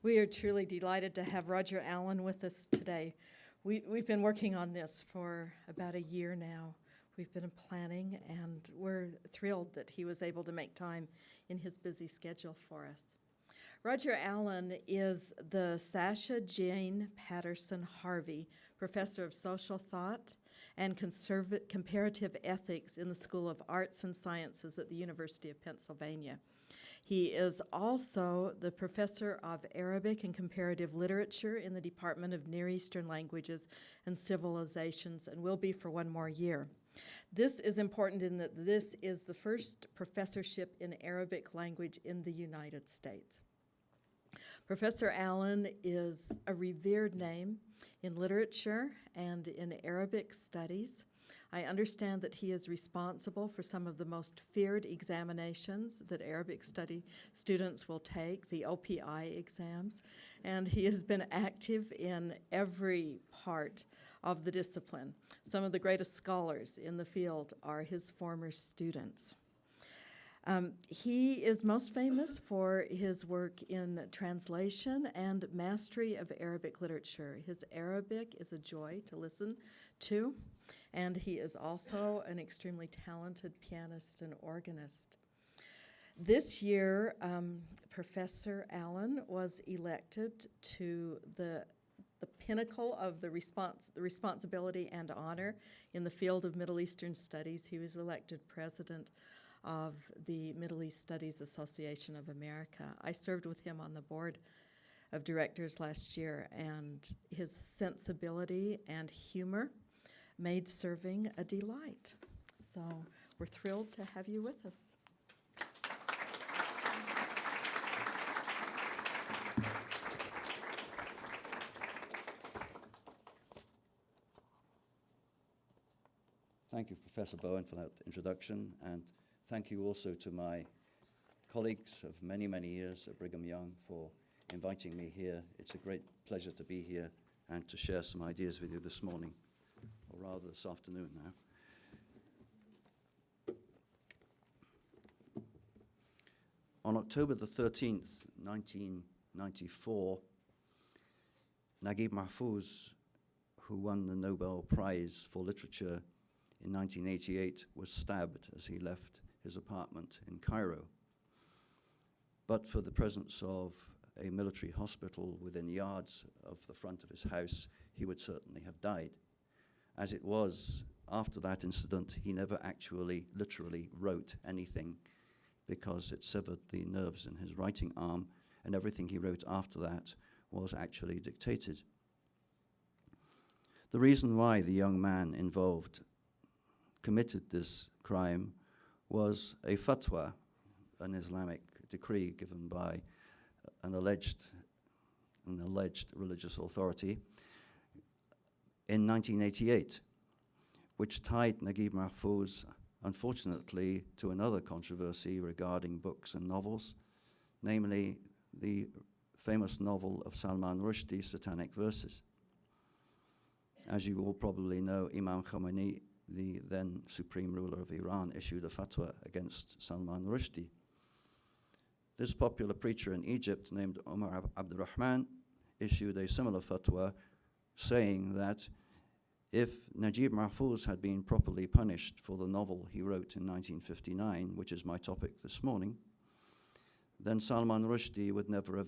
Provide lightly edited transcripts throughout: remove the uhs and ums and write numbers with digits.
We are truly delighted to have Roger Allen with us today. We've been working on this for about a year now. We've been planning, and we're thrilled that he was able to make time in his busy schedule for us. Roger Allen is the Sascha Jane Patterson Harvie Professor of Social Thought and Comparative Ethics in the School of Arts and Sciences at the University of Pennsylvania. He is also the Professor of Arabic and Comparative Literature in the Department of Near Eastern Languages and Civilizations, and will be for one more year. This is important in that this is the first professorship in Arabic language in the United States. Professor Allen is a revered name in literature and in Arabic studies. I understand that he is responsible for some of the most feared examinations that Arabic study students will take, the OPI exams, and he has been active in every part of the discipline. Some of the greatest scholars in the field are his former students. He is most famous for his work in translation and mastery of Arabic literature. His Arabic is a joy to listen to, and he is also an extremely talented pianist and organist. This year, Professor Allen was elected to the pinnacle of the responsibility and honor in the field of Middle Eastern studies. He was elected president of the Middle East Studies Association of America. I served with him on the board of directors last year, and his sensibility and humor made serving a delight. So we're thrilled to have you with us. Thank you, Professor Bowen, for that introduction, and thank you also to my colleagues of many, many years at Brigham Young for inviting me here. It's a great pleasure to be here and to share some ideas with you this morning, or rather this afternoon now. On October the 13th, 1994, Naguib Mahfouz, who won the Nobel Prize for Literature in 1988, was stabbed as he left his apartment in Cairo. But for the presence of a military hospital within yards of the front of his house, he would certainly have died. As it was, after that incident, he never actually literally wrote anything because it severed the nerves in his writing arm, and everything he wrote after that was actually dictated. The reason why the young man involved committed this crime was a fatwa, an Islamic decree given by an alleged religious authority in 1988, which tied Naguib Mahfouz, unfortunately, to another controversy regarding books and novels, namely the famous novel of Salman Rushdie, Satanic Verses. As you all probably know, Imam Khomeini, the then supreme ruler of Iran, issued a fatwa against Salman Rushdie. This popular preacher in Egypt named Omar Abdurrahman issued a similar fatwa saying that if Naguib Mahfouz had been properly punished for the novel he wrote in 1959, which is my topic this morning, then Salman Rushdie would never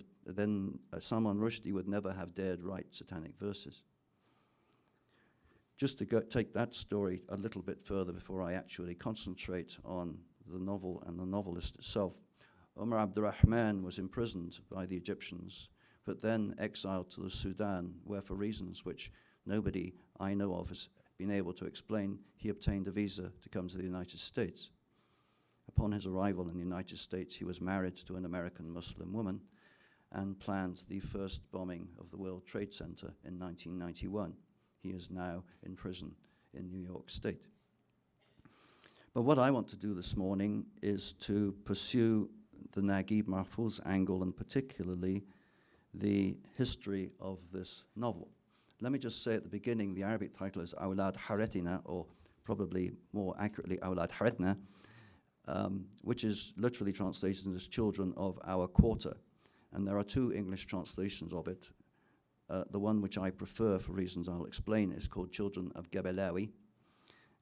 have dared write Satanic Verses. Just to take that story a little bit further before I actually concentrate on the novel and the novelist itself, Omar Abdurrahman was imprisoned by the Egyptians, but then exiled to the Sudan, where for reasons which nobody I know of has been able to explain, he obtained a visa to come to the United States. Upon his arrival in the United States, he was married to an American Muslim woman and planned the first bombing of the World Trade Center in 1991. He is now in prison in New York State. But what I want to do this morning is to pursue the Naguib Mahfouz angle, and particularly the history of this novel. Let me just say at the beginning, the Arabic title is Awlad Haretina, or probably more accurately, Awlad Haretna, which is literally translated as children of our quarter. and there are two English translations of it. The one which I prefer, for reasons I'll explain, is called Children of Gebelawi,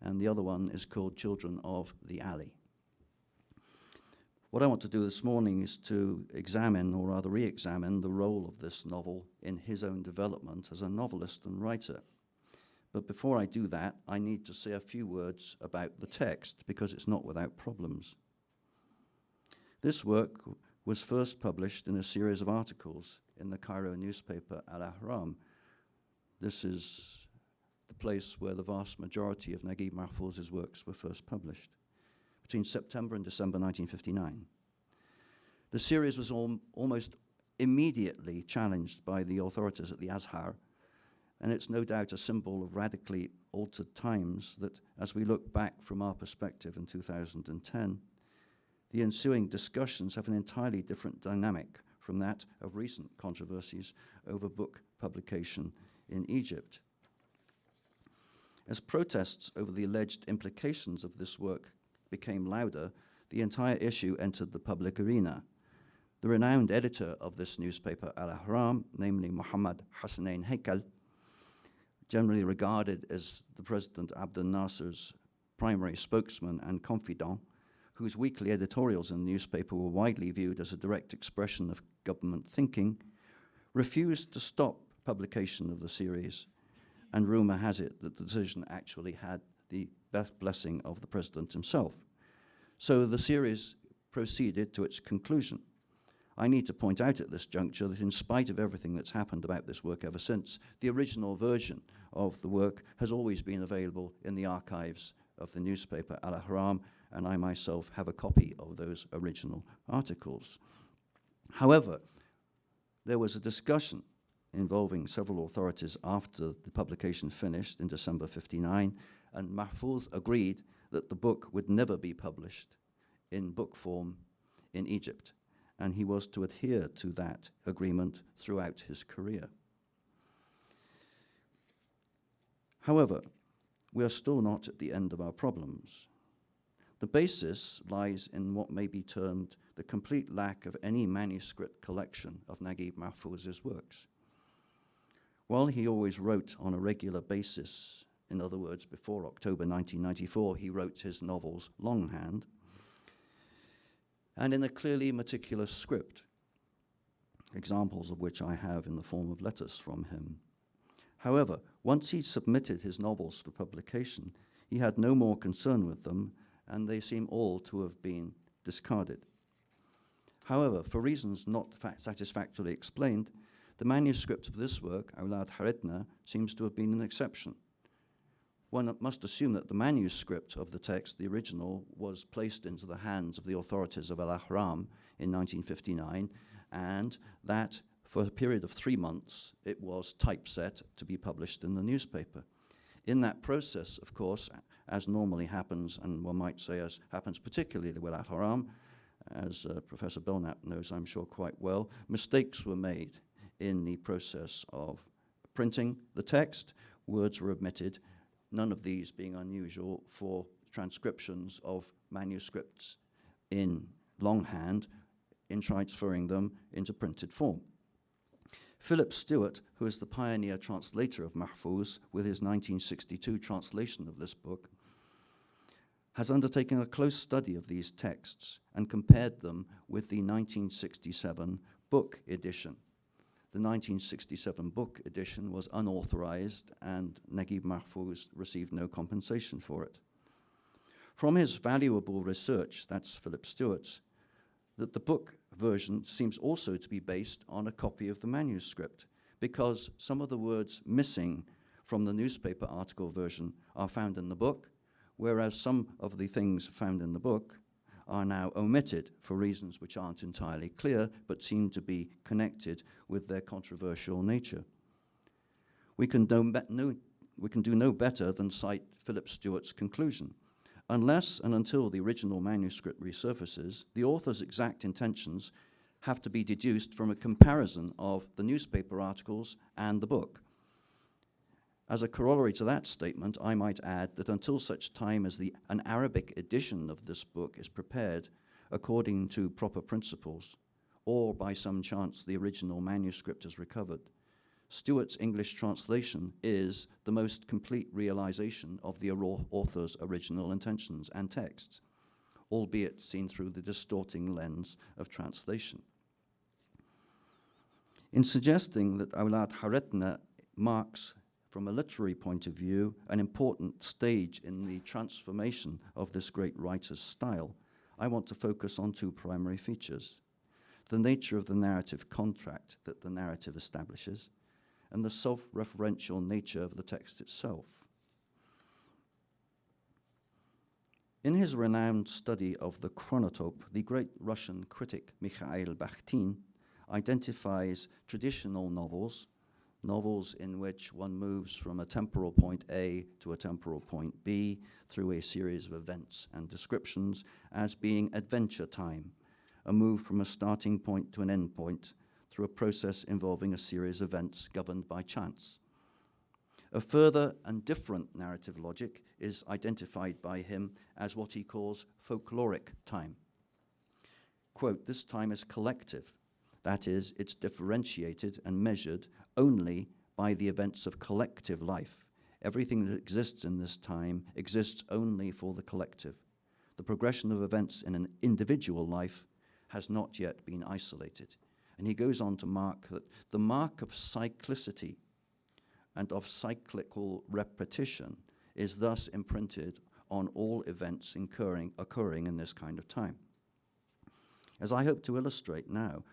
and the other one is called Children of the Alley. What I want to do this morning is to examine, or rather re-examine, the role of this novel in his own development as a novelist and writer. But before I do that, I need to say a few words about the text, because it's not without problems. This work was first published in a series of articles in the Cairo newspaper Al-Ahram. This is the place where the vast majority of Naguib Mahfouz's works were first published, between September and December 1959. The series was almost immediately challenged by the authorities at the Azhar, and it's no doubt a symbol of radically altered times that, as we look back from our perspective in 2010, the ensuing discussions have an entirely different dynamic from that of recent controversies over book publication in Egypt. As protests over the alleged implications of this work became louder, the entire issue entered the public arena. The renowned editor of this newspaper, Al-Ahram, namely Muhammad Hassanein Haikal, generally regarded as the President Abdel Nasser's primary spokesman and confidant, whose weekly editorials in the newspaper were widely viewed as a direct expression of government thinking, refused to stop publication of the series, and rumor has it that the decision actually had the blessing of the president himself. So the series proceeded to its conclusion. I need to point out at this juncture that in spite of everything that's happened about this work ever since, the original version of the work has always been available in the archives of the newspaper Al-Ahram, and I myself have a copy of those original articles. However, there was a discussion involving several authorities after the publication finished in December 59, and Mahfouz agreed that the book would never be published in book form in Egypt, and he was to adhere to that agreement throughout his career. However, we are still not at the end of our problems. The basis lies in what may be termed the complete lack of any manuscript collection of Naguib Mahfouz's works. While he always wrote on a regular basis, in other words, before October 1994, he wrote his novels longhand, and in a clearly meticulous script, examples of which I have in the form of letters from him. However, once he'd submitted his novels for publication, he had no more concern with them, and they seem all to have been discarded. However, for reasons not satisfactorily explained, the manuscript of this work, Awlad Haritna, seems to have been an exception. One must assume that the manuscript of the text, the original, was placed into the hands of the authorities of Al-Ahram in 1959, and that for a period of 3 months it was typeset to be published in the newspaper. In that process, of course, as normally happens, and one might say as happens particularly with Al-Ahram, as Professor Belknap knows, I'm sure, quite well, mistakes were made in the process of printing the text. Words were omitted, none of these being unusual for transcriptions of manuscripts in longhand, in transferring them into printed form. Philip Stewart, who is the pioneer translator of Mahfouz, with his 1962 translation of this book, has undertaken a close study of these texts and compared them with the 1967 book edition. The 1967 book edition was unauthorized, and Naguib Mahfouz received no compensation for it. From his valuable research, that's Philip Stewart's, that the book version seems also to be based on a copy of the manuscript, because some of the words missing from the newspaper article version are found in the book, whereas some of the things found in the book are now omitted for reasons which aren't entirely clear, but seem to be connected with their controversial nature. We can do no better than cite Philip Stewart's conclusion. Unless and until the original manuscript resurfaces, the author's exact intentions have to be deduced from a comparison of the newspaper articles and the book. As a corollary to that statement, I might add that until such time as an Arabic edition of this book is prepared according to proper principles, or by some chance the original manuscript is recovered, Stewart's English translation is the most complete realization of the author's original intentions and texts, albeit seen through the distorting lens of translation. In suggesting that Awlad Haretna marks, from a literary point of view, an important stage in the transformation of this great writer's style, I want to focus on two primary features: the nature of the narrative contract that the narrative establishes, and the self-referential nature of the text itself. In his renowned study of the chronotope, the great Russian critic Mikhail Bakhtin identifies traditional novels, novels in which one moves from a temporal point A to a temporal point B through a series of events and descriptions, as being adventure time, a move from a starting point to an end point through a process involving a series of events governed by chance. A further and different narrative logic is identified by him as what he calls folkloric time. Quote, "This time is collective. That is, it's differentiated and measured only by the events of collective life. Everything that exists in this time exists only for the collective. The progression of events in an individual life has not yet been isolated." And he goes on to mark that the mark of cyclicity and of cyclical repetition is thus imprinted on all events occurring in this kind of time. As I hope to illustrate now,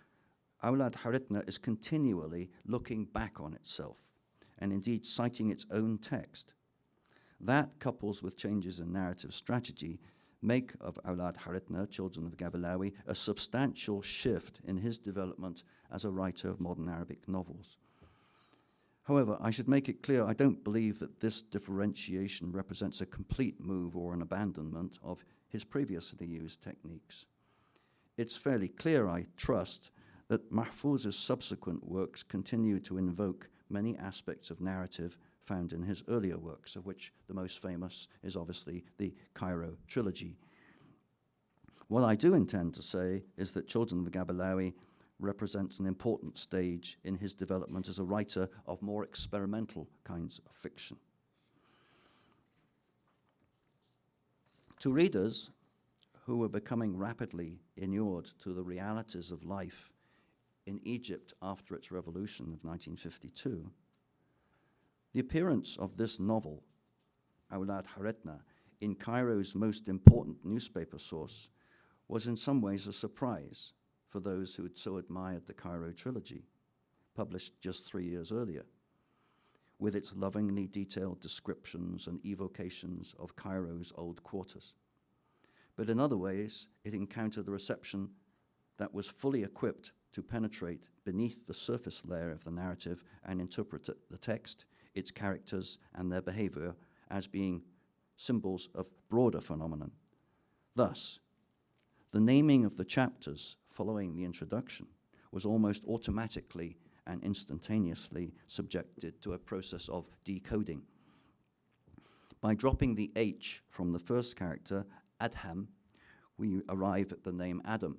Awlad Haretna is continually looking back on itself, and indeed citing its own text. That, couples with changes in narrative strategy, make of Awlad Haretna, Children of Gabalawi, a substantial shift in his development as a writer of modern Arabic novels. However, I should make it clear I don't believe that this differentiation represents a complete move or an abandonment of his previously used techniques. It's fairly clear, I trust, that Mahfouz's subsequent works continue to invoke many aspects of narrative found in his earlier works, of which the most famous is obviously the Cairo trilogy. What I do intend to say is that Children of Gabalawi represents an important stage in his development as a writer of more experimental kinds of fiction. To readers who were becoming rapidly inured to the realities of life in Egypt after its revolution of 1952, the appearance of this novel, Awlad Haretna, in Cairo's most important newspaper source was in some ways a surprise for those who had so admired the Cairo trilogy, published just 3 years earlier, with its lovingly detailed descriptions and evocations of Cairo's old quarters. But in other ways, it encountered a reception that was fully equipped to penetrate beneath the surface layer of the narrative and interpret the text, its characters, and their behavior as being symbols of broader phenomenon. Thus, the naming of the chapters following the introduction was almost automatically and instantaneously subjected to a process of decoding. By dropping the H from the first character, Adham, we arrive at the name Adam,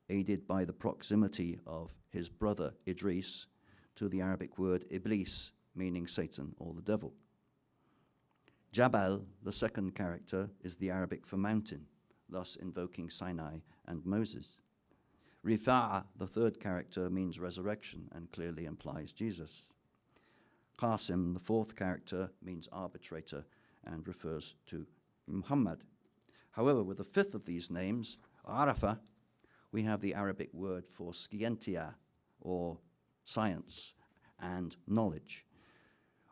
aided by the proximity of his brother Idris to the Arabic word Iblis, meaning Satan or the devil. Jabal, the second character, is the Arabic for mountain, thus invoking Sinai and Moses. Rifa'a, the third character, means resurrection and clearly implies Jesus. Qasim, the fourth character, means arbitrator and refers to Muhammad. However, with the fifth of these names, Arafah, we have the Arabic word for scientia, or science and knowledge.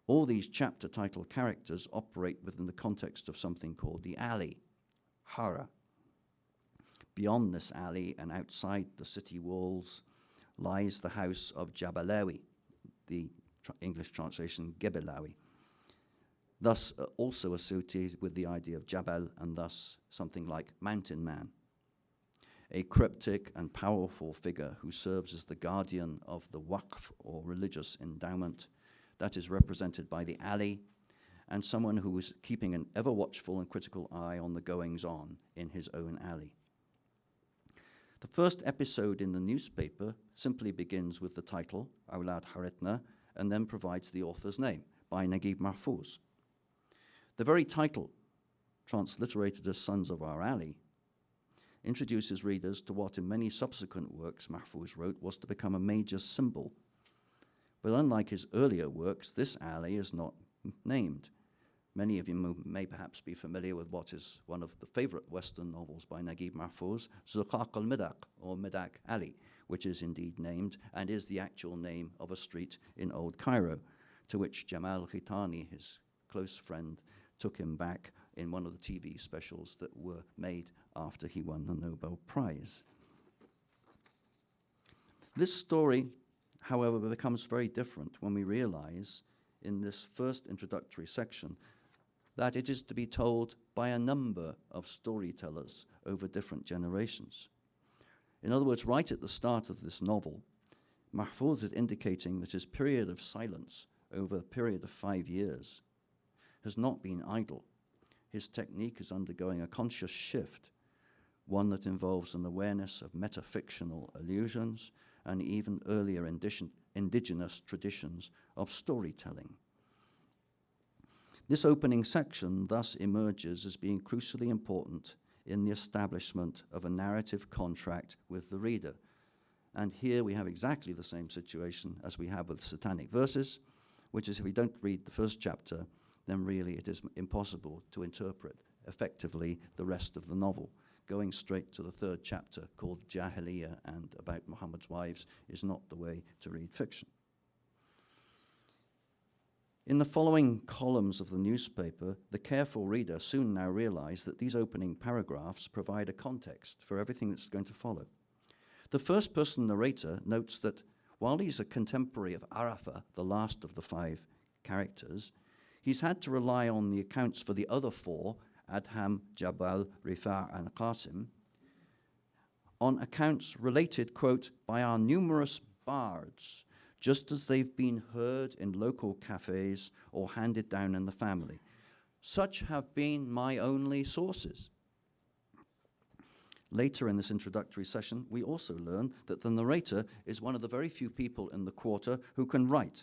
All these chapter title characters operate within the context of something called the alley, Hara. Beyond this alley and outside the city walls lies the house of Jabalawi, the English translation Gebelawi, thus also associated with the idea of Jabal and thus something like mountain man, a cryptic and powerful figure who serves as the guardian of the waqf or religious endowment that is represented by the alley, and someone who is keeping an ever watchful and critical eye on the goings-on in his own alley. The first episode in the newspaper simply begins with the title, Awlad Haritna, and then provides the author's name, by Naguib Mahfouz. The very title, transliterated as Sons of Our Alley, introduces readers to what in many subsequent works Mahfouz wrote was to become a major symbol. But unlike his earlier works, this alley is not named. Many of you may perhaps be familiar with what is one of the favorite Western novels by Naguib Mahfouz, Zuqaq al-Midaq, or Midaq Alley, which is indeed named and is the actual name of a street in Old Cairo, to which Jamal Khitani, his close friend, took him back in one of the TV specials that were made after he won the Nobel Prize. This story, however, becomes very different when we realize in this first introductory section that it is to be told by a number of storytellers over different generations. In other words, right at the start of this novel, Mahfouz is indicating that his period of silence over a period of 5 years has not been idle. His technique is undergoing a conscious shift, one that involves an awareness of metafictional allusions and even earlier indigenous traditions of storytelling. This opening section thus emerges as being crucially important in the establishment of a narrative contract with the reader. And here we have exactly the same situation as we have with Satanic Verses, which is if we don't read the first chapter, then really it is impossible to interpret effectively the rest of the novel. Going straight to the third chapter, called Jahiliyyah and about Muhammad's wives, is not the way to read fiction. In the following columns of the newspaper, the careful reader soon now realized that these opening paragraphs provide a context for everything that's going to follow. The first-person narrator notes that while he's a contemporary of Arafah, the last of the 5 characters, he's had to rely on the accounts for the other 4, Adham, Jabal, Rifa' and Qasim, on accounts related, quote, by our numerous bards, just as they've been heard in local cafes or handed down in the family. Such have been my only sources. Later in this introductory session, we also learn that the narrator is one of the very few people in the quarter who can write.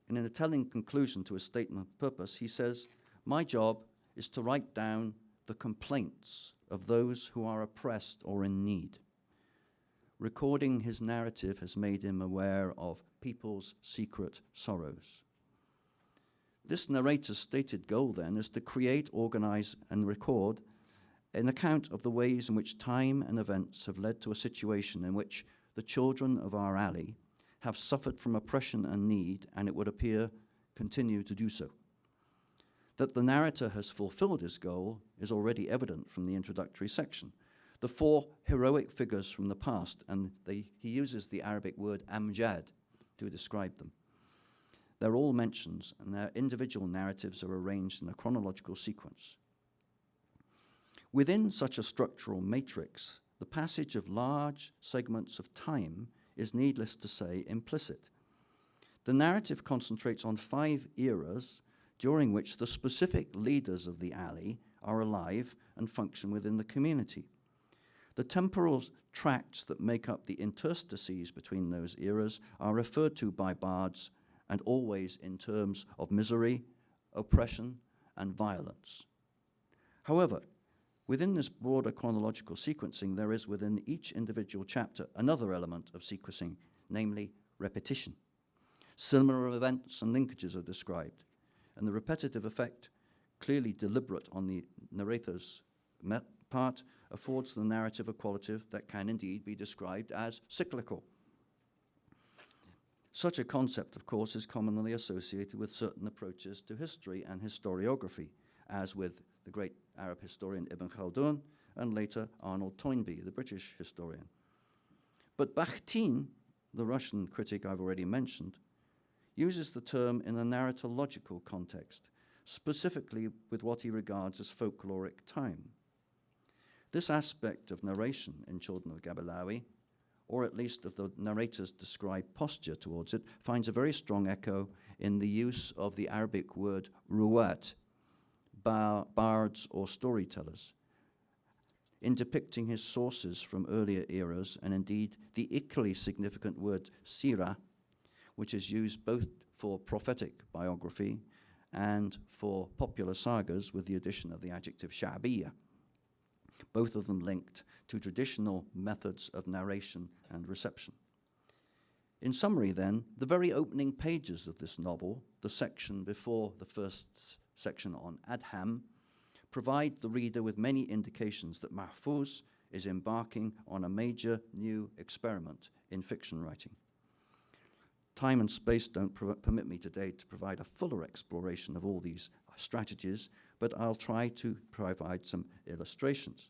And in a telling conclusion to his statement of purpose, he says, "My job is to write down the complaints of those who are oppressed or in need." Recording his narrative has made him aware of people's secret sorrows. This narrator's stated goal, then, is to create, organize, and record an account of the ways in which time and events have led to a situation in which the children of our alley have suffered from oppression and need, and it would appear continue to do so. That the narrator has fulfilled his goal is already evident from the introductory section. The 4 heroic figures from the past, and he uses the Arabic word amjad to describe them. They're all mentions, and their individual narratives are arranged in a chronological sequence. Within such a structural matrix, the passage of large segments of time is, needless to say, implicit. The narrative concentrates on 5 eras during which the specific leaders of the alley are alive and function within the community. The temporal tracts that make up the interstices between those eras are referred to by bards, and always in terms of misery, oppression, and violence. However, within this broader chronological sequencing, there is within each individual chapter another element of sequencing, namely repetition. Similar events and linkages are described, and the repetitive effect, clearly deliberate on the narrator's part, affords the narrative a quality that can indeed be described as cyclical. Such a concept, of course, is commonly associated with certain approaches to history and historiography, as with the great Arab historian Ibn Khaldun, and later Arnold Toynbee, the British historian. But Bakhtin, the Russian critic I've already mentioned, uses the term in a narratological context, specifically with what he regards as folkloric time. This aspect of narration in Children of Gabalawi, or at least of the narrator's described posture towards it, finds a very strong echo in the use of the Arabic word ruwat, bards or storytellers. in depicting his sources from earlier eras, and indeed the equally significant word sirah, which is used both for prophetic biography and for popular sagas with the addition of the adjective sha'biyya, both of them linked to traditional methods of narration and reception. In summary, then, the very opening pages of this novel, the section before the first section on Adham, provide the reader with many indications that Mahfouz is embarking on a major new experiment in fiction writing. Time and space don't permit me today to provide a fuller exploration of all these strategies, but I'll try to provide some illustrations.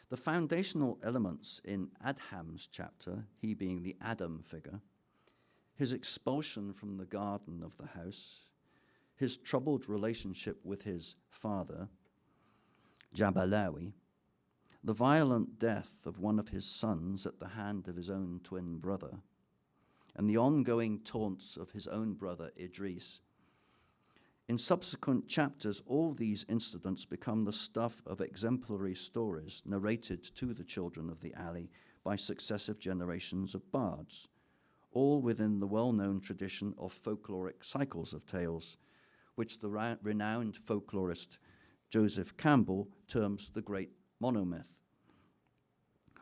The foundational elements in Adham's chapter, he being the Adam figure, his expulsion from the garden of the house, his troubled relationship with his father, Jabalawi, the violent death of one of his sons at the hand of his own twin brother, and the ongoing taunts of his own brother Idris. In subsequent chapters, all these incidents become the stuff of exemplary stories narrated to the children of the alley by successive generations of bards, all within the well-known tradition of folkloric cycles of tales, which the renowned folklorist Joseph Campbell terms the great monomyth.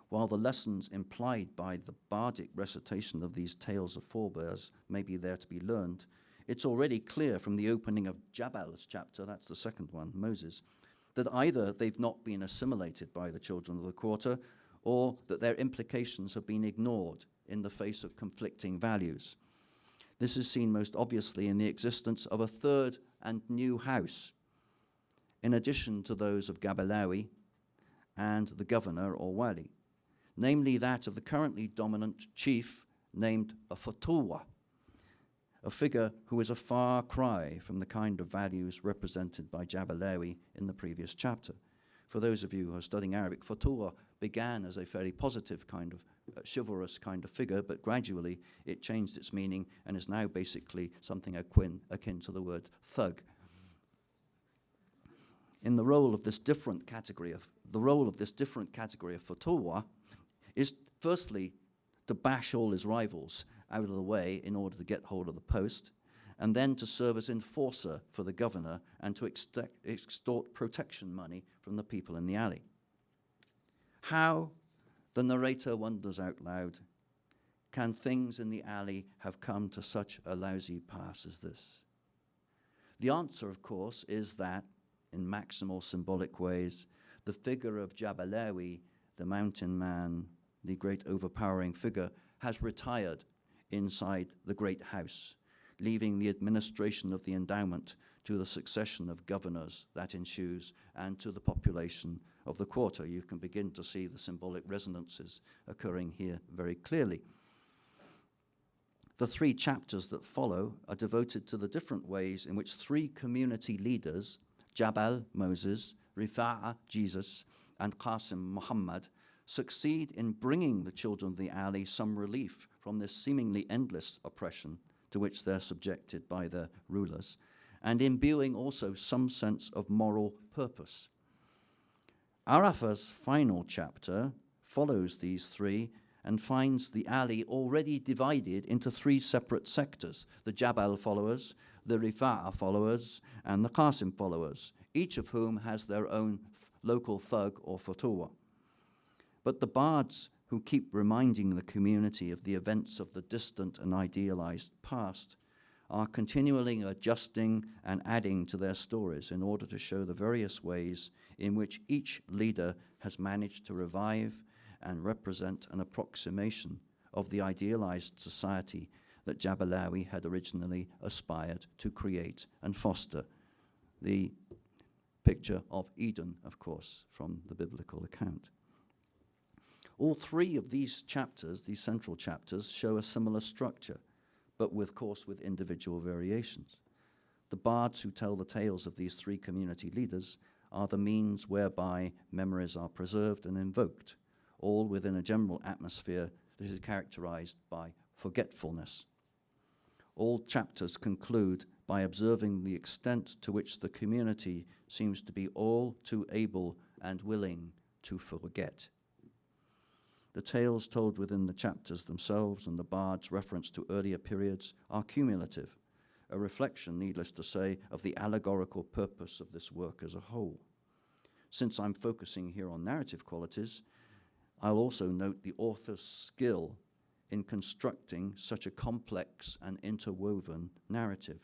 While the lessons implied by the bardic recitation of these tales of forebears may be there to be learned, it's already clear from the opening of Jabal's chapter, that's the second one, Moses, that either they've not been assimilated by the children of the quarter, or that their implications have been ignored in the face of conflicting values. This is seen most obviously in the existence of a third and new house, in addition to those of Gabalawi and the governor or wali, namely that of the currently dominant chief named a Fatuwa, a figure who is a far cry from the kind of values represented by Jabalawi in the previous chapter. For those of you who are studying Arabic, Fatuwa began as a fairly positive kind of chivalrous kind of figure, but gradually it changed its meaning and is now basically something akin to the word thug. In the role of this different category of Fatuwa is firstly to bash all his rivals out of the way in order to get hold of the post, and then to serve as enforcer for the governor and to extort protection money from the people in the alley. How, the narrator wonders out loud, can things in the alley have come to such a lousy pass as this? The answer, of course, is that, in maximal symbolic ways, the figure of Jabalawi, the mountain man, the great overpowering figure, has retired inside the great house, leaving the administration of the endowment to the succession of governors that ensues and to the population of the quarter. You can begin to see the symbolic resonances occurring here very clearly. The 3 chapters that follow are devoted to the different ways in which 3 community leaders, Jabal, Moses, Rifa'a, Jesus, and Qasim, Muhammad, succeed in bringing the children of the alley some relief from this seemingly endless oppression to which they're subjected by their rulers, and imbuing also some sense of moral purpose. Arafa's final chapter follows these 3 and finds the alley already divided into 3 separate sectors: the Jabal followers, the Rifa'a followers, and the Qasim followers, each of whom has their own local thug or fatuwa. But the bards who keep reminding the community of the events of the distant and idealized past are continually adjusting and adding to their stories in order to show the various ways in which each leader has managed to revive and represent an approximation of the idealized society that Jabalawi had originally aspired to create and foster. The picture of Eden, of course, from the biblical account. All 3 of these chapters, these central chapters, show a similar structure, but with individual variations. The bards who tell the tales of these 3 community leaders are the means whereby memories are preserved and invoked, all within a general atmosphere that is characterized by forgetfulness. All chapters conclude by observing the extent to which the community seems to be all too able and willing to forget. The tales told within the chapters themselves and the bard's reference to earlier periods are cumulative, a reflection, needless to say, of the allegorical purpose of this work as a whole. Since I'm focusing here on narrative qualities, I'll also note the author's skill in constructing such a complex and interwoven narrative,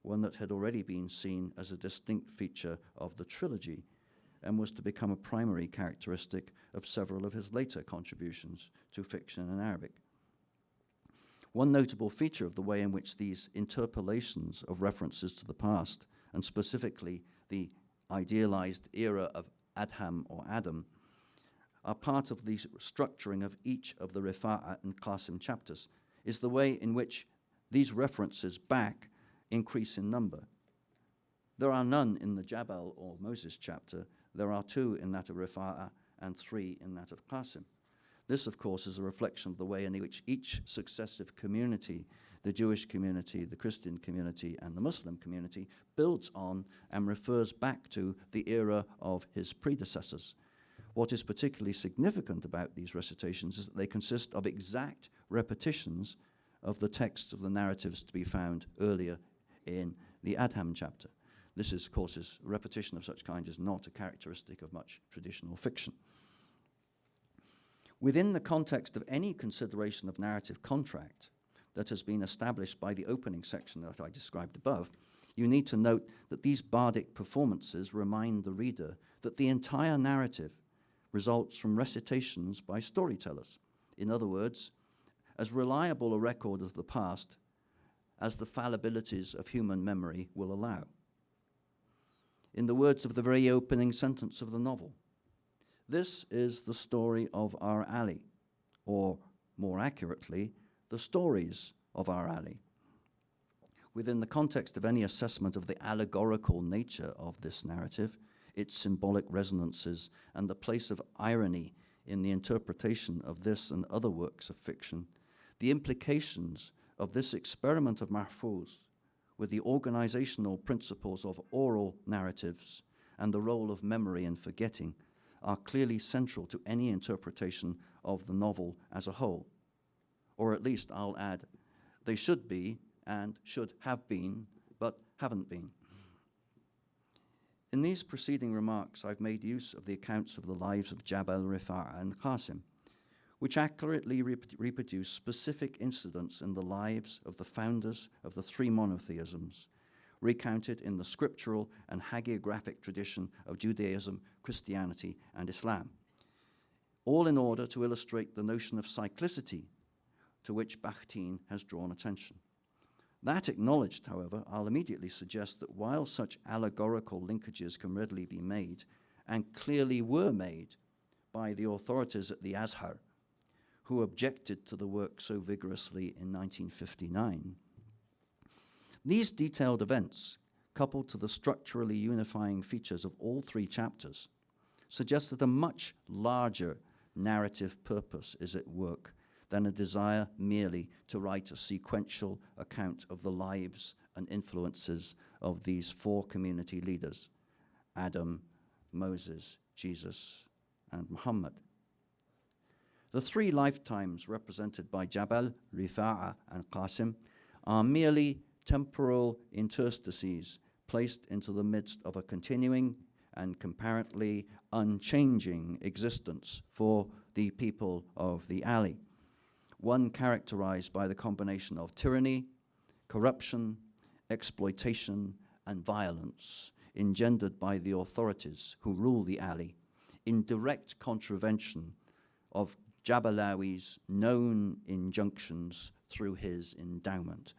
one that had already been seen as a distinct feature of the trilogy and was to become a primary characteristic of several of his later contributions to fiction in Arabic. One notable feature of the way in which these interpolations of references to the past, and specifically the idealized era of Adham or Adam, are part of the structuring of each of the Rifa'a and Qasim chapters, is the way in which these references back increase in number. There are none in the Jabal or Moses chapter. There are 2 in that of Rifa'a and 3 in that of Qasim. This, of course, is a reflection of the way in which each successive community, the Jewish community, the Christian community, and the Muslim community, builds on and refers back to the era of his predecessors. What is particularly significant about these recitations is that they consist of exact repetitions of the texts of the narratives to be found earlier in the Adham chapter. This, of course, is repetition of such kind is not a characteristic of much traditional fiction. Within the context of any consideration of narrative contract that has been established by the opening section that I described above, you need to note that these bardic performances remind the reader that the entire narrative results from recitations by storytellers. In other words, as reliable a record of the past as the fallibilities of human memory will allow. In the words of the very opening sentence of the novel, this is the story of our Ali, or more accurately, the stories of our Ali. Within the context of any assessment of the allegorical nature of this narrative, its symbolic resonances, and the place of irony in the interpretation of this and other works of fiction, the implications of this experiment of Mahfouz with the organizational principles of oral narratives and the role of memory and forgetting are clearly central to any interpretation of the novel as a whole. Or at least, I'll add, they should be and should have been, but haven't been. In these preceding remarks, I've made use of the accounts of the lives of Jabal, Rifa'a, and Qasim, which accurately reproduce specific incidents in the lives of the founders of the 3 monotheisms, recounted in the scriptural and hagiographic tradition of Judaism, Christianity, and Islam, all in order to illustrate the notion of cyclicity to which Bakhtin has drawn attention. That acknowledged, however, I'll immediately suggest that while such allegorical linkages can readily be made, and clearly were made by the authorities at the Azhar, who objected to the work so vigorously in 1959, these detailed events, coupled to the structurally unifying features of all 3 chapters, suggest that a much larger narrative purpose is at work than a desire merely to write a sequential account of the lives and influences of these 4 community leaders, Adam, Moses, Jesus, and Muhammad. The 3 lifetimes represented by Jabal, Rifa'a, and Qasim are merely temporal interstices placed into the midst of a continuing and comparatively unchanging existence for the people of the Ali, one characterized by the combination of tyranny, corruption, exploitation, and violence engendered by the authorities who rule the Ali, in direct contravention of Jabalawi's known injunctions through his endowment.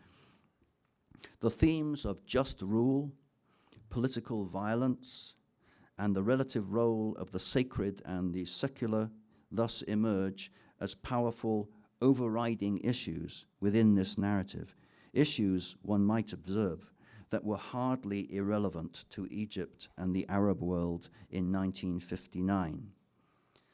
The themes of just rule, political violence, and the relative role of the sacred and the secular thus emerge as powerful overriding issues within this narrative, issues, one might observe, that were hardly irrelevant to Egypt and the Arab world in 1959,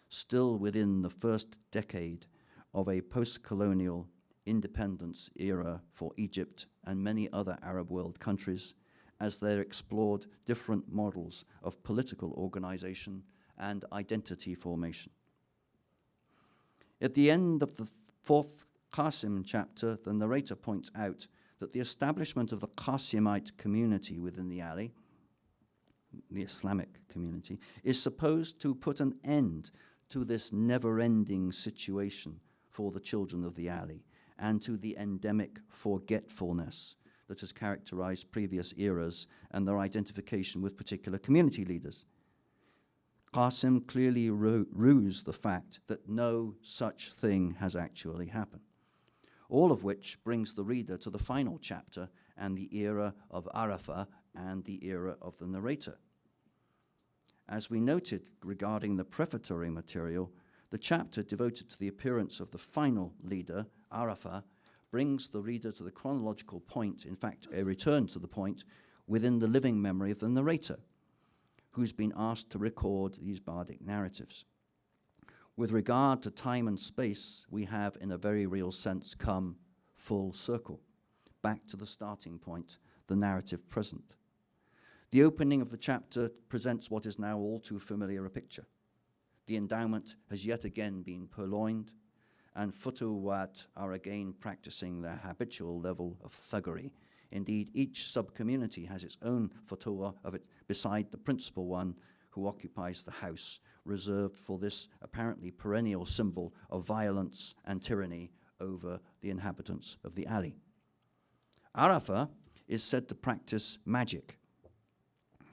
still within the first decade of a post-colonial independence era for Egypt and many other Arab world countries, as they explored different models of political organization and identity formation. At the end of the fourth Qasim chapter, the narrator points out that the establishment of the Qasimite community within the alley, the Islamic community, is supposed to put an end to this never-ending situation for the children of the alley and to the endemic forgetfulness that has characterized previous eras and their identification with particular community leaders. Qasim clearly rues the fact that no such thing has actually happened, all of which brings the reader to the final chapter and the era of Arafah and the era of the narrator. As we noted regarding the prefatory material, the chapter devoted to the appearance of the final leader, Arafah, brings the reader to the chronological point, in fact, a return to the point within the living memory of the narrator, who's been asked to record these bardic narratives. With regard to time and space, we have, in a very real sense, come full circle, back to the starting point, the narrative present. The opening of the chapter presents what is now all too familiar a picture. The endowment has yet again been purloined, and Futuwat are again practicing their habitual level of thuggery. Indeed, each sub-community has its own Futuwa of it beside the principal one who occupies the house, reserved for this apparently perennial symbol of violence and tyranny over the inhabitants of the alley. Arafah is said to practice magic,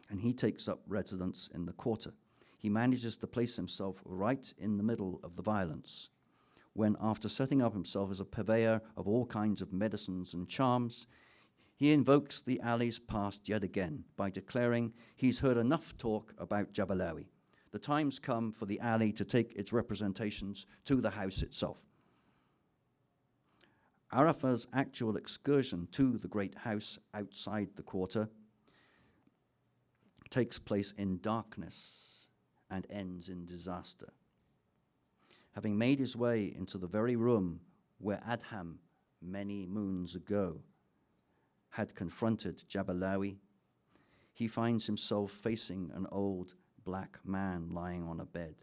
and he takes up residence in the quarter. He manages to place himself right in the middle of the violence, when, after setting up himself as a purveyor of all kinds of medicines and charms, he invokes the alley's past yet again by declaring he's heard enough talk about Jabalawi. The time's come for the alley to take its representations to the house itself. Arafah's actual excursion to the great house outside the quarter takes place in darkness and ends in disaster. Having made his way into the very room where Adham, many moons ago, had confronted Jabalawi, he finds himself facing an old black man lying on a bed.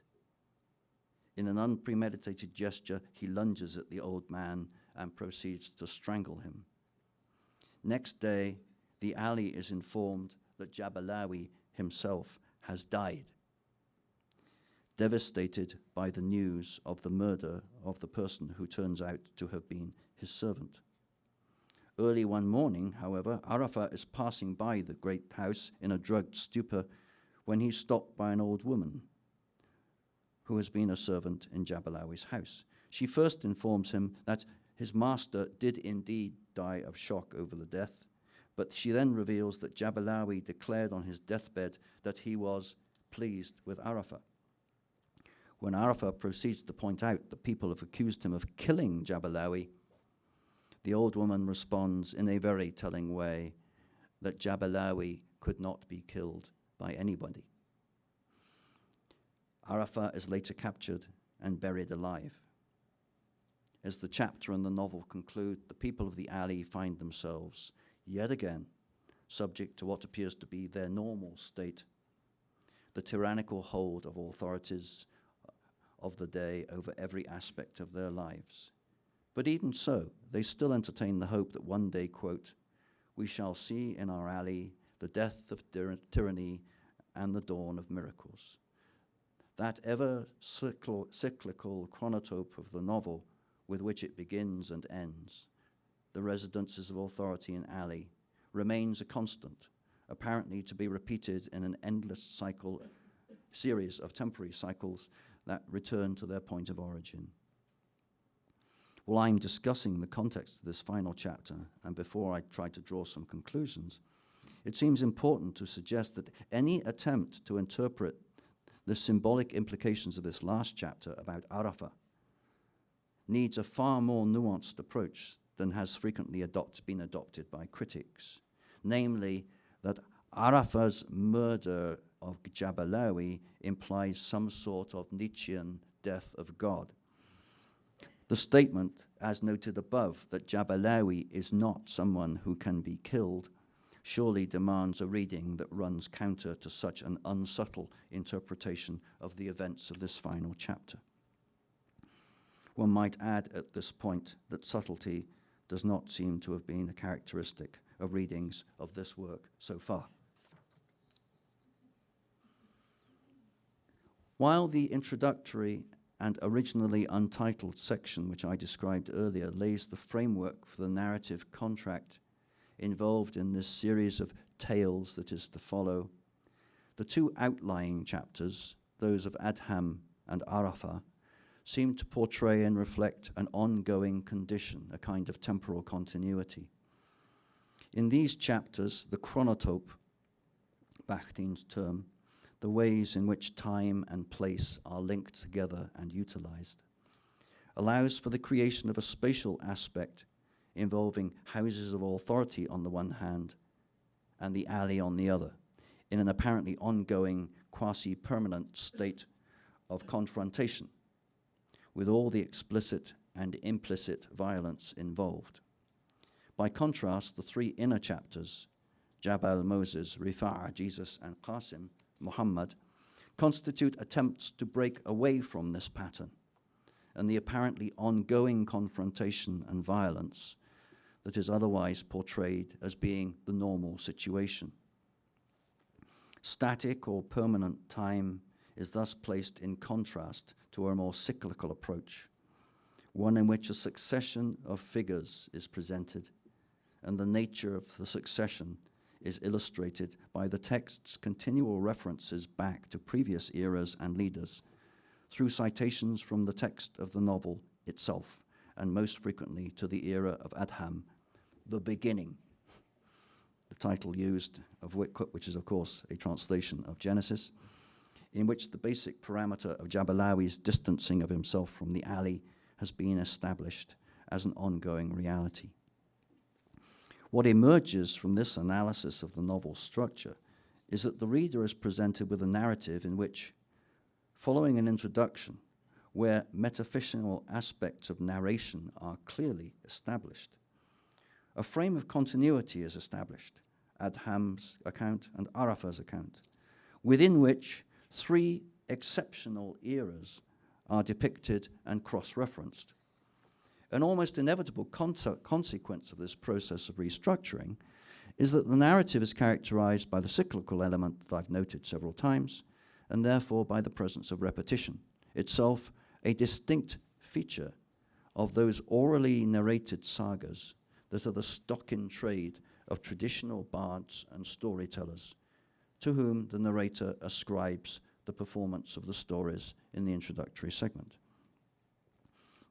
In an unpremeditated gesture, he lunges at the old man and proceeds to strangle him. Next day, the alley is informed that Jabalawi himself has died, devastated by the news of the murder of the person who turns out to have been his servant. Early one morning, however, Arafah is passing by the great house in a drugged stupor when he's stopped by an old woman who has been a servant in Jabalawi's house. She first informs him that his master did indeed die of shock over the death, but she then reveals that Jabalawi declared on his deathbed that he was pleased with Arafah. When Arafah proceeds to point out that people have accused him of killing Jabalawi, the old woman responds in a very telling way that Jabalawi could not be killed by anybody. Arafah is later captured and buried alive. As the chapter and the novel conclude, the people of the alley find themselves, yet again, subject to what appears to be their normal state, the tyrannical hold of authorities of the day over every aspect of their lives. But even so, they still entertain the hope that one day, quote, we shall see in our alley the death of tyranny and the dawn of miracles. That ever cyclical chronotope of the novel with which it begins and ends, the residences of authority in alley, remains a constant, apparently to be repeated in an endless series of temporary cycles that return to their point of origin. While I'm discussing the context of this final chapter, and before I try to draw some conclusions, it seems important to suggest that any attempt to interpret the symbolic implications of this last chapter about Arafah needs a far more nuanced approach than has frequently been adopted by critics, namely that Arafah's murder of Jabalawi implies some sort of Nietzschean death of God. The statement, as noted above, that Jabalawi is not someone who can be killed, surely demands a reading that runs counter to such an unsubtle interpretation of the events of this final chapter. One might add at this point that subtlety does not seem to have been a characteristic of readings of this work so far. While the introductory and originally untitled section, which I described earlier, lays the framework for the narrative contract involved in this series of tales that is to follow, the two outlying chapters, those of Adham and Arafah, seem to portray and reflect an ongoing condition, a kind of temporal continuity. In these chapters, the chronotope, Bakhtin's term, the ways in which time and place are linked together and utilized, allows for the creation of a spatial aspect involving houses of authority on the one hand and the alley on the other, in an apparently ongoing quasi-permanent state of confrontation, with all the explicit and implicit violence involved. By contrast, the three inner chapters, Jabal, Moses, Rifa'a, Jesus, and Qasim, Muhammad, constitute attempts to break away from this pattern and the apparently ongoing confrontation and violence that is otherwise portrayed as being the normal situation. Static or permanent time is thus placed in contrast to a more cyclical approach, one in which a succession of figures is presented, and the nature of the succession is illustrated by the text's continual references back to previous eras and leaders, through citations from the text of the novel itself, and most frequently to the era of Adham, the beginning, the title used, of which is of course a translation of Genesis, in which the basic parameter of Jabalawi's distancing of himself from the alley has been established as an ongoing reality. What emerges from this analysis of the novel's structure is that the reader is presented with a narrative in which, following an introduction where metaphysical aspects of narration are clearly established, a frame of continuity is established, Adham's account and Arafah's account, within which three exceptional eras are depicted and cross-referenced. An almost inevitable consequence of this process of restructuring is that the narrative is characterized by the cyclical element that I've noted several times, and therefore by the presence of repetition, itself a distinct feature of those orally narrated sagas that are the stock in trade of traditional bards and storytellers, to whom the narrator ascribes the performance of the stories in the introductory segment.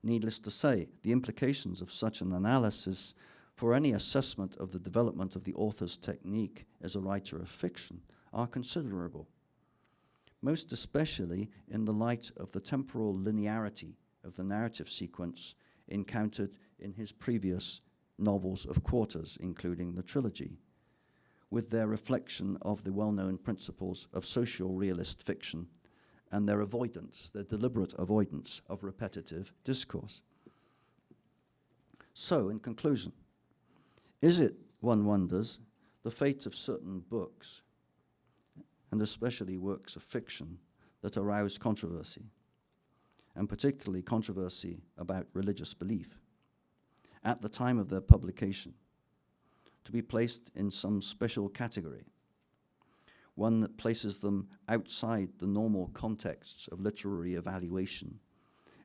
Needless to say, the implications of such an analysis for any assessment of the development of the author's technique as a writer of fiction are considerable, most especially in the light of the temporal linearity of the narrative sequence encountered in his previous novels of quarters, including the trilogy, with their reflection of the well-known principles of social realist fiction and their deliberate avoidance of repetitive discourse. So, in conclusion, is it, one wonders, the fate of certain books, and especially works of fiction, that arouse controversy, and particularly controversy about religious belief, at the time of their publication, to be placed in some special category, one that places them outside the normal contexts of literary evaluation,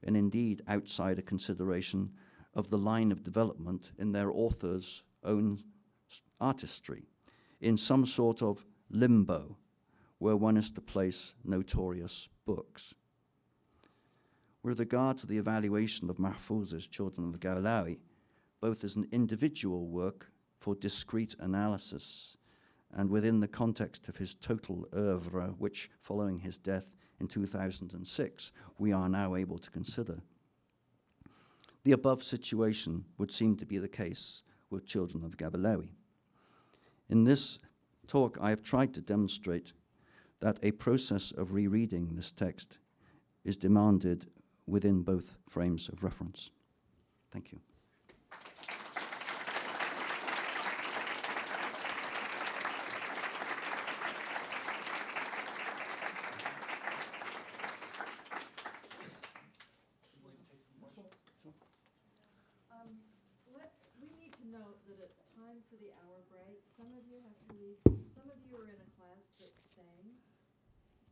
and indeed outside a consideration of the line of development in their author's own artistry, in some sort of limbo where one is to place notorious books. With regard to the evaluation of Mahfouz's Children of Gawlawi, both as an individual work for discrete analysis and within the context of his total oeuvre, which, following his death in 2006, we are now able to consider, the above situation would seem to be the case with Children of Gawlawi. In this talk, I have tried to demonstrate that a process of rereading this text is demanded within both frames of reference. Thank you. that it's time for the hour break. Some of you have to leave. Some of you are in a class that's staying.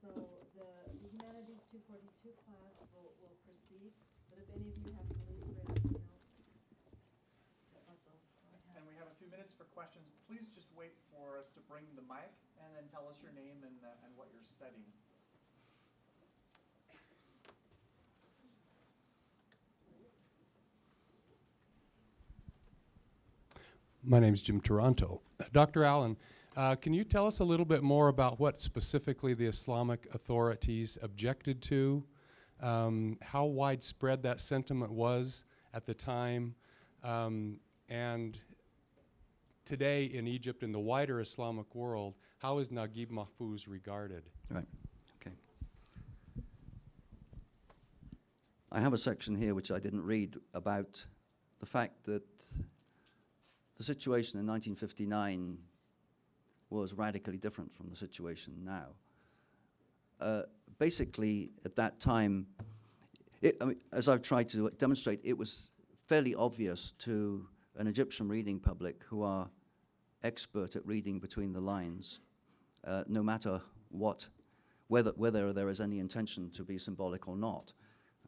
So the Humanities 242 class will proceed. But if any of you have to leave for anything else, that's all I have. And we have a few minutes for questions. Please just wait for us to bring the mic and then tell us your name and what you're studying. My name's Jim Toronto. Dr. Allen, can you tell us a little bit more about what specifically the Islamic authorities objected to, how widespread that sentiment was at the time, and today in Egypt, in the wider Islamic world, how is Naguib Mahfouz regarded? Right, okay. I have a section here which I didn't read about the fact that the situation in 1959 was radically different from the situation now. Basically, at that time, as I've tried to demonstrate, it was fairly obvious to an Egyptian reading public who are expert at reading between the lines, no matter whether there is any intention to be symbolic or not.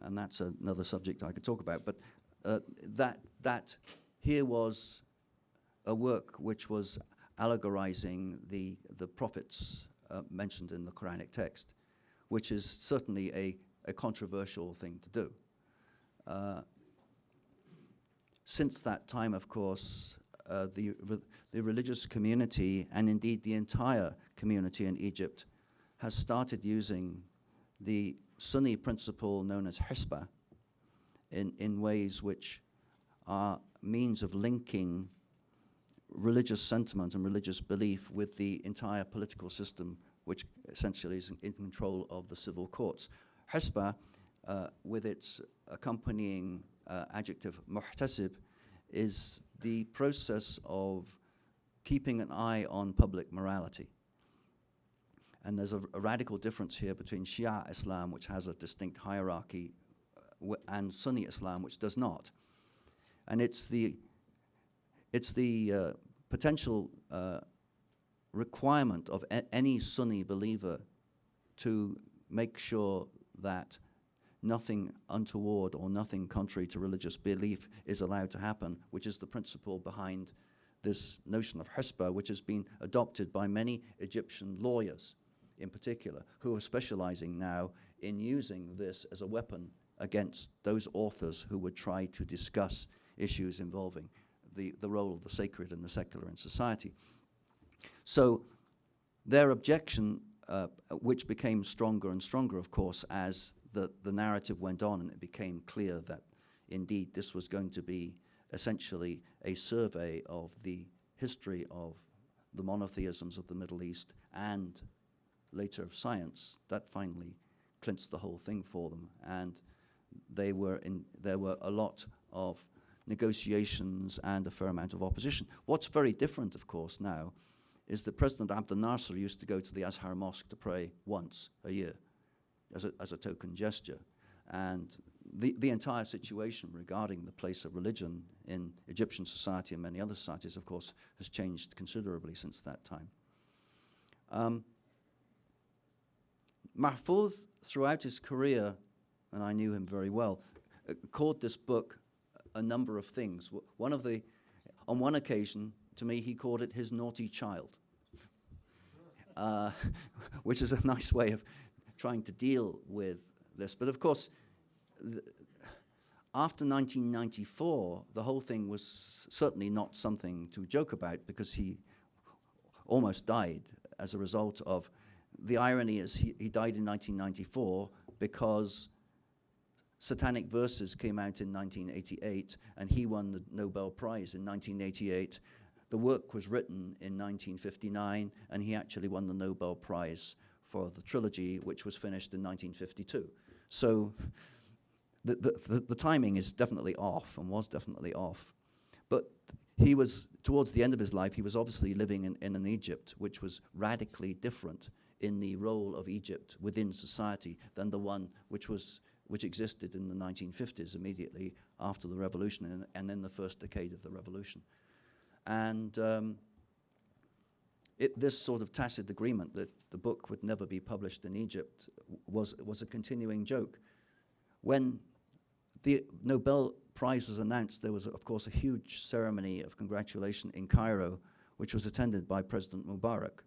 And that's another subject I could talk about. But that here was a work which was allegorizing the prophets mentioned in the Quranic text, which is certainly a controversial thing to do. Since that time, of course, the religious community, and indeed the entire community in Egypt, has started using the Sunni principle known as hisbah in ways which are means of linking religious sentiment and religious belief with the entire political system, which essentially is in control of the civil courts. Hisbah, with its accompanying adjective muhtasib, is the process of keeping an eye on public morality. And there's a radical difference here between Shia Islam, which has a distinct hierarchy, and Sunni Islam, which does not. And it's the potential requirement of any Sunni believer to make sure that nothing untoward or nothing contrary to religious belief is allowed to happen, which is the principle behind this notion of hisbah, which has been adopted by many Egyptian lawyers in particular, who are specializing now in using this as a weapon against those authors who would try to discuss issues involving the role of the sacred and the secular in society. So their objection, which became stronger and stronger, of course, as the narrative went on and it became clear that indeed this was going to be essentially a survey of the history of the monotheisms of the Middle East and later of science, that finally clinched the whole thing for them. And there were a lot of negotiations and a fair amount of opposition. What's very different, of course, now is that President Abdel Nasser used to go to the Azhar Mosque to pray once a year as a token gesture. And the entire situation regarding the place of religion in Egyptian society and many other societies, of course, has changed considerably since that time. Mahfouz, throughout his career, and I knew him very well, called this book a number of things. On one occasion, to me, he called it his naughty child, which is a nice way of trying to deal with this. But of course, after 1994, the whole thing was certainly not something to joke about, because he almost died as a result of, the irony is he died in 1994 because Satanic Verses came out in 1988, and he won the Nobel Prize in 1988. The work was written in 1959, and he actually won the Nobel Prize for the trilogy, which was finished in 1952. So the timing is definitely off, and was definitely off. But he was, towards the end of his life, he was obviously living in an Egypt which was radically different in the role of Egypt within society than the one which existed in the 1950s, immediately after the revolution, and in the first decade of the revolution. And this sort of tacit agreement that the book would never be published in Egypt was a continuing joke. When the Nobel Prize was announced, there was, of course, a huge ceremony of congratulation in Cairo, which was attended by President Mubarak,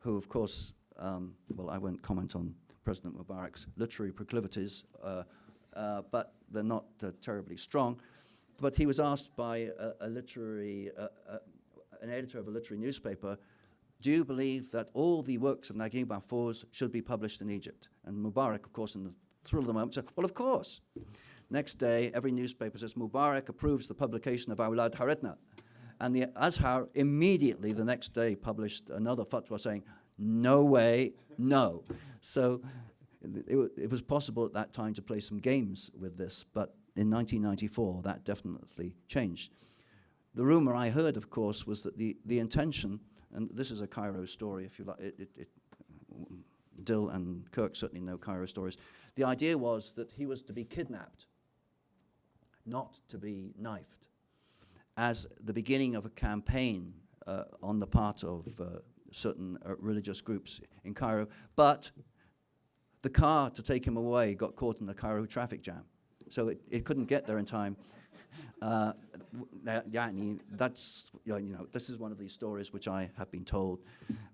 who, of course, well, I won't comment on President Mubarak's literary proclivities, but they're not terribly strong. But he was asked by an editor of a literary newspaper, do you believe that all the works of Naguib Mahfouz should be published in Egypt? And Mubarak, of course, in the thrill of the moment, said, well, of course. Next day, every newspaper says, Mubarak approves the publication of Awlad Haretna. And the Azhar immediately the next day published another fatwa saying, no way, no. So it was possible at that time to play some games with this, but in 1994, that definitely changed. The rumor I heard, of course, was that the intention, and this is a Cairo story, if you like, Dill and Kirk certainly know Cairo stories. The idea was that he was to be kidnapped, not to be knifed, as the beginning of a campaign on the part of certain religious groups in Cairo. But the car to take him away got caught in the Cairo traffic jam, so it couldn't get there in time. That's, this is one of these stories which I have been told.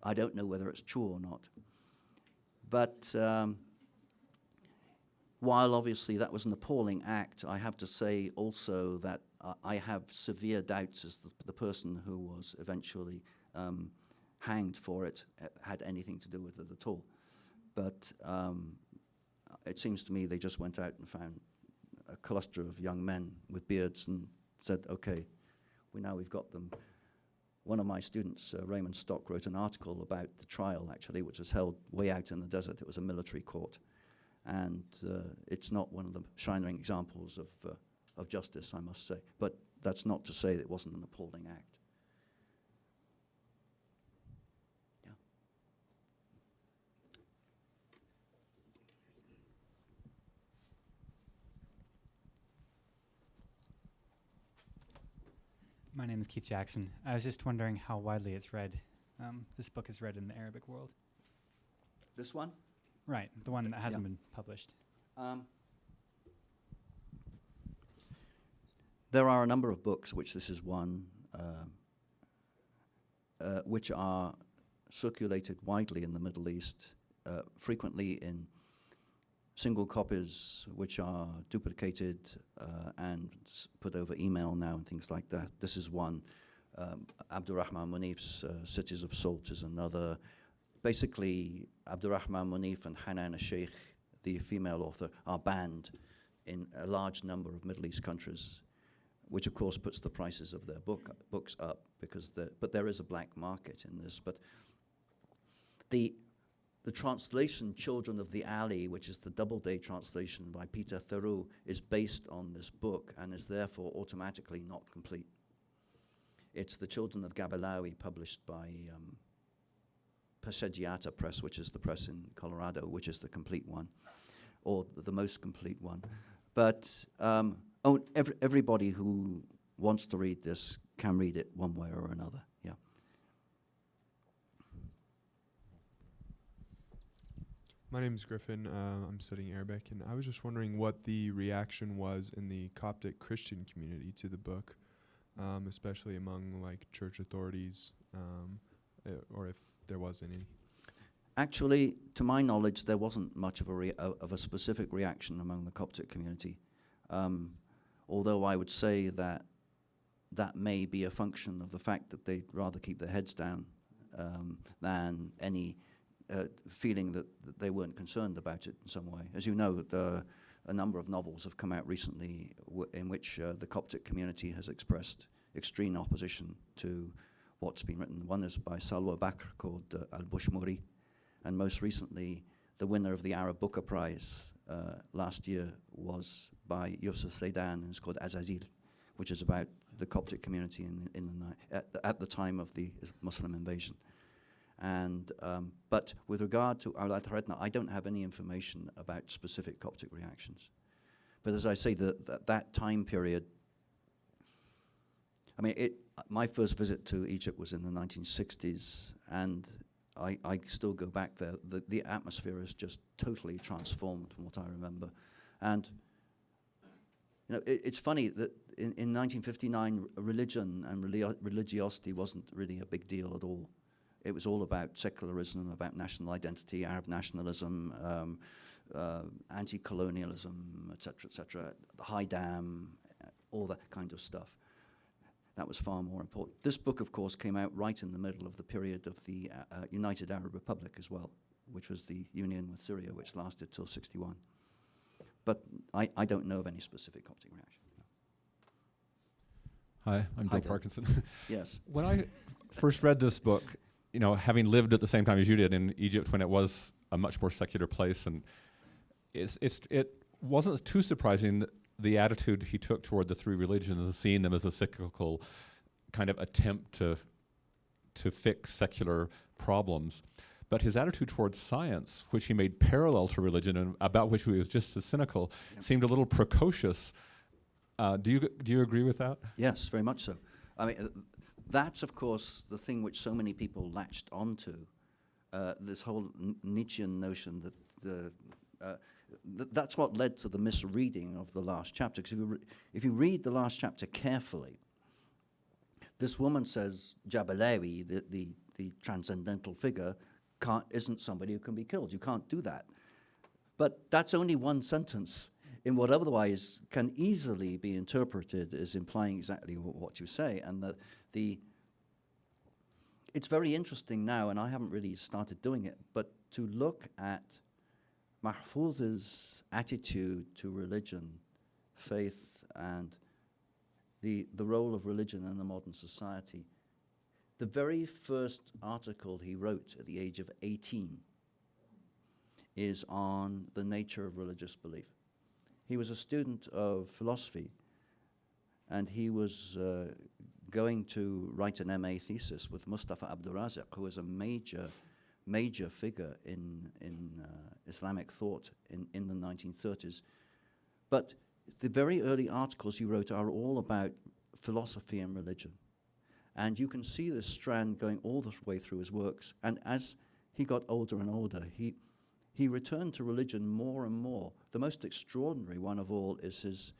I don't know whether it's true or not. But while obviously that was an appalling act, I have to say also that I have severe doubts as the person who was eventually hanged for it had anything to do with it at all. But it seems to me they just went out and found a cluster of young men with beards and said, okay, we've got them. One of my students, Raymond Stock, wrote an article about the trial, actually, which was held way out in the desert. It was a military court. And it's not one of the shining examples of justice, I must say. But that's not to say that it wasn't an appalling act. Yeah. My name is Keith Jackson. I was just wondering how widely it's read. This book is read in the Arabic world. This one? Right, the one that hasn't been published. There are a number of books, which this is one, which are circulated widely in the Middle East, frequently in single copies which are duplicated and put over email now and things like that. This is one. Abdurrahman Munif's Cities of Salt is another. Basically, Abdurrahman Munif and Hanan al-Sheikh, the female author, are banned in a large number of Middle East countries, which of course puts the prices of their books up, but there is a black market in this. But the translation Children of the Alley, which is the Doubleday translation by Peter Theroux, is based on this book and is therefore automatically not complete. It's The Children of Gabalawi, published by Persediata Press, which is the press in Colorado, which is the complete one, or the most complete one. But everybody who wants to read this can read it one way or another, yeah. My name is Griffin. I'm studying Arabic, and I was just wondering what the reaction was in the Coptic Christian community to the book, especially among like church authorities, or if there was any. Actually, to my knowledge, there wasn't much of a specific reaction among the Coptic community, although I would say that may be a function of the fact that they'd rather keep their heads down than any feeling that they weren't concerned about it in some way. As you know, a number of novels have come out recently in which the Coptic community has expressed extreme opposition to what's been written. One is by Salwa Bakr called Al-Bushmuri, and most recently the winner of the Arab Booker Prize last year was by Yusuf Zaidan, and it's called Azazil, which is about the Coptic community at the time of the Muslim invasion. And but with regard to Awlad Haretna, I don't have any information about specific Coptic reactions. But as I say, that time period, I mean, my first visit to Egypt was in the 1960s, and I still go back there. The atmosphere is just totally transformed from what I remember. And it's funny that in 1959, religion and religiosity wasn't really a big deal at all. It was all about secularism, about national identity, Arab nationalism, anti-colonialism, etc., the high dam, all that kind of stuff. That was far more important. This book, of course, came out right in the middle of the period of the United Arab Republic as well, which was the union with Syria, which lasted till '61. But I don't know of any specific Coptic reaction. No. Hi, I'm Hi, Bill Bill. Parkinson. Yes. When I first read this book, having lived at the same time as you did in Egypt when it was a much more secular place, and it wasn't too surprising the attitude he took toward the three religions and seeing them as a cyclical kind of attempt to fix secular problems. But his attitude towards science, which he made parallel to religion and about which he was just as cynical, seemed a little precocious. Do you agree with that? Yes, very much so. I mean, that's, of course, the thing which so many people latched onto, this whole Nietzschean notion that that's what led to the misreading of the last chapter. Because if you read the last chapter carefully, this woman says Jabalawi, the transcendental figure, isn't somebody who can be killed. You can't do that. But that's only one sentence in what otherwise can easily be interpreted as implying exactly what you say. And it's very interesting now, and I haven't really started doing it, but to look at Mahfouz's attitude to religion, faith, and the role of religion in the modern society. The very first article he wrote at the age of 18 is on the nature of religious belief. He was a student of philosophy, and he was going to write an MA thesis with Mustafa Abdurazik, who was a major figure in Islamic thought in the 1930s. But the very early articles he wrote are all about philosophy and religion. And you can see this strand going all the way through his works. And as he got older and older, he returned to religion more and more. The most extraordinary one of all is his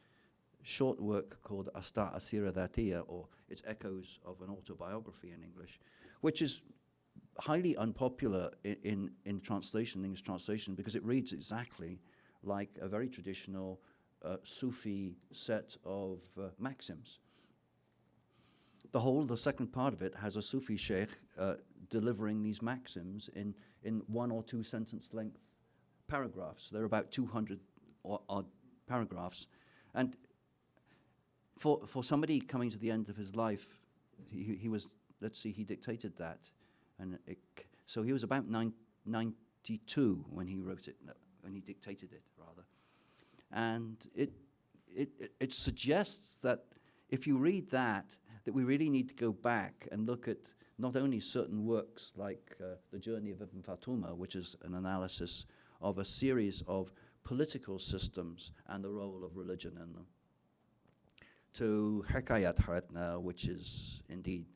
short work called Asta Asira Dhatiya, or It's Echoes of an Autobiography in English, which is highly unpopular in translation, English translation, because it reads exactly like a very traditional Sufi set of maxims. The second part of it has a Sufi sheikh delivering these maxims in 1 or 2 sentence length paragraphs. They're about 200 odd paragraphs. And for somebody coming to the end of his life, he was, let's see, he dictated that. And so he was about 92 when he wrote it, when he dictated it, rather. And it suggests that if you read that we really need to go back and look at not only certain works like The Journey of Ibn Fatuma, which is an analysis of a series of political systems and the role of religion in them, to Hikayat Haratna, which is indeed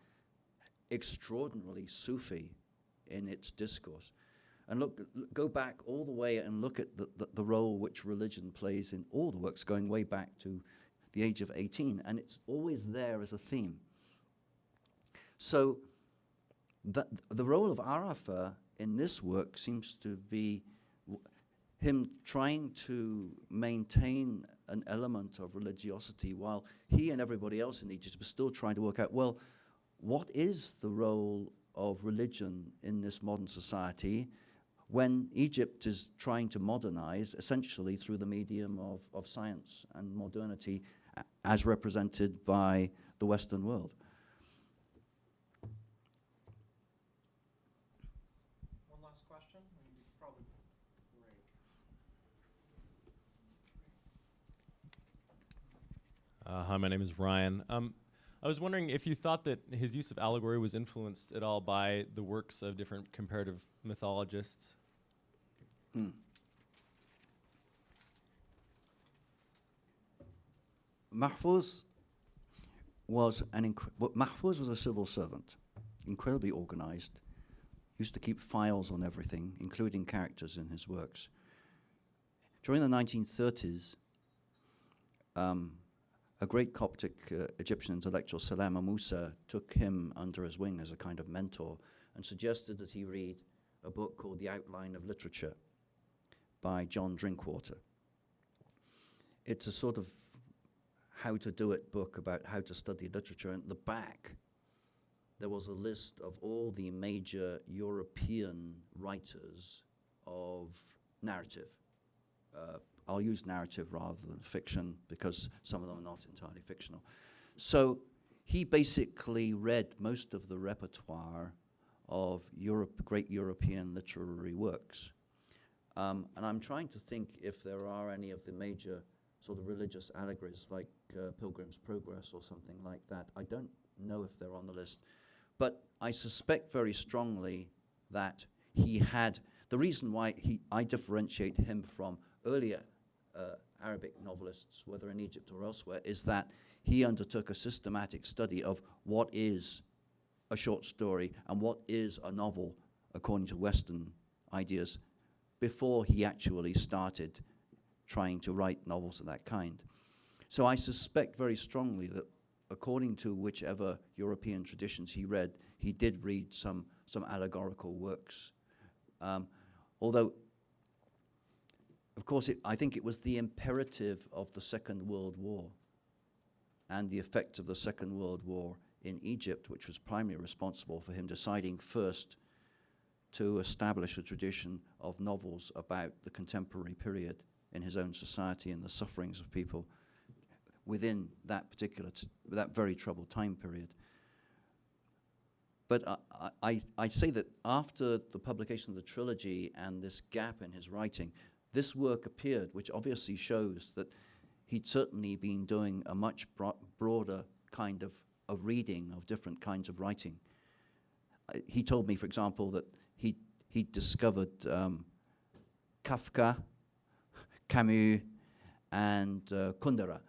extraordinarily Sufi in its discourse. And go back all the way and look at the role which religion plays in all the works, going way back to the age of 18, and it's always there as a theme. So the role of Arafah in this work seems to be him trying to maintain an element of religiosity while he and everybody else in Egypt was still trying to work out, well, what is the role of religion in this modern society when Egypt is trying to modernize essentially through the medium of science and modernity as represented by the Western world. One last question, and we could probably break. Hi, my name is Ryan. I was wondering if you thought that his use of allegory was influenced at all by the works of different comparative mythologists. Mahfouz was Mahfouz was a civil servant, incredibly organized, used to keep files on everything, including characters in his works. During the 1930s, a great Coptic Egyptian intellectual, Salama Musa, took him under his wing as a kind of mentor and suggested that he read a book called The Outline of Literature by John Drinkwater. It's a sort of how-to-do-it book about how to study literature. And at the back, there was a list of all the major European writers of narrative. I'll use narrative rather than fiction because some of them are not entirely fictional. So he basically read most of the repertoire of great European literary works. And I'm trying to think if there are any of the major sort of religious allegories like Pilgrim's Progress or something like that. I don't know if they're on the list. But I suspect very strongly that he had, the reason why I differentiate him from earlier Arabic novelists, whether in Egypt or elsewhere, is that he undertook a systematic study of what is a short story and what is a novel according to Western ideas before he actually started trying to write novels of that kind. So I suspect very strongly that according to whichever European traditions he read, he did read some allegorical works. Although, of course, I think it was the imperative of the Second World War and the effect of the Second World War in Egypt, which was primarily responsible for him deciding first to establish a tradition of novels about the contemporary period in his own society and the sufferings of people within that particular, that very troubled time period. But I say that after the publication of the trilogy and this gap in his writing, this work appeared, which obviously shows that he'd certainly been doing a much broader kind of reading of different kinds of writing. He told me, for example, that he discovered Kafka, Camus, and Kundera.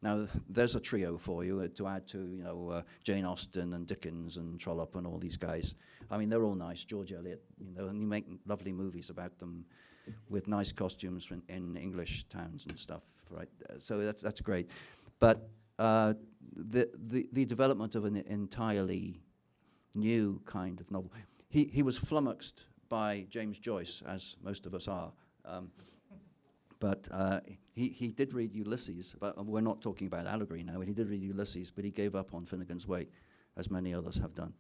Now, there's a trio for you to add to, Jane Austen and Dickens and Trollope and all these guys. I mean, they're all nice. George Eliot, and you make lovely movies about them with nice costumes in English towns and stuff, right? So that's great. But the development of an entirely new kind of novel. He was flummoxed by James Joyce, as most of us are. But he did read Ulysses, but we're not talking about allegory now. He did read Ulysses, but he gave up on Finnegan's Wake, as many others have done.